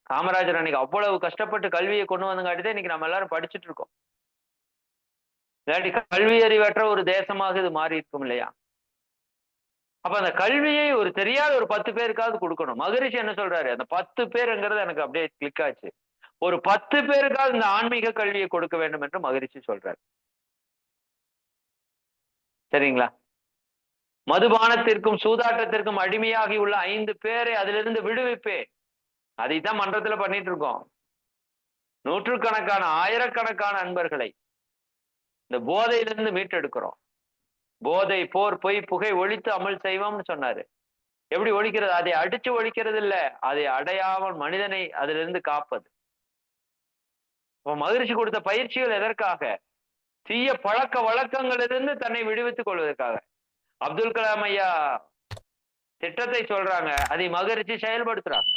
காமராஜர் அன்னைக்கு அவ்வளவு கஷ்டப்பட்டு கல்வியை கொண்டு வந்தங்காட்டிதான் இன்னைக்கு நம்ம எல்லாரும் படிச்சுட்டு இருக்கோம். இல்லாட்டி கல்வி அறிவற்ற ஒரு தேசமாக இது மாறி இருக்கும் இல்லையா? அப்ப அந்த கல்வியை ஒரு தெரியாத ஒரு 10 பேருக்காவது கொடுக்கணும். மகரிஷி என்ன சொல்றாரு? அந்த 10 பேருங்கிறது எனக்கு அப்படியே கிளிக் ஆச்சு. ஒரு 10 பேருக்காவது இந்த ஆன்மீக கல்வியை கொடுக்க வேண்டும் என்று மகரிஷி சொல்றாரு. சரிங்களா? மதுபானத்திற்கும் சூதாட்டத்திற்கும் அடிமையாகி உள்ள 5 பேரை அதிலிருந்து விடுவிப்பேன். அதைத்தான் மன்றத்துல பண்ணிட்டு இருக்கோம். நூற்றுக்கணக்கான ஆயிரக்கணக்கான அன்பர்களை இந்த போதையிலிருந்து மீட்டெடுக்கிறோம். போதை போர் பொய் புகை ஒழித்து அமல் செய்வோம்னு சொன்னாரு. எப்படி ஒழிக்கிறது? அதை அடிச்சு ஒழிக்கிறது இல்ல, அதை அடையாமல் மனிதனை அதிலிருந்து காப்பது. மகிழ்ச்சி கொடுத்த பயிற்சிகள் எதற்காக? தீய பழக்க வழக்கங்களிலிருந்து தன்னை விடுவித்துக் கொள்வதற்காக. அப்துல் கலாம் ஐயா திட்டத்தை சொல்றாங்க, அதை மகிழ்ச்சி செயல்படுத்துறாங்க.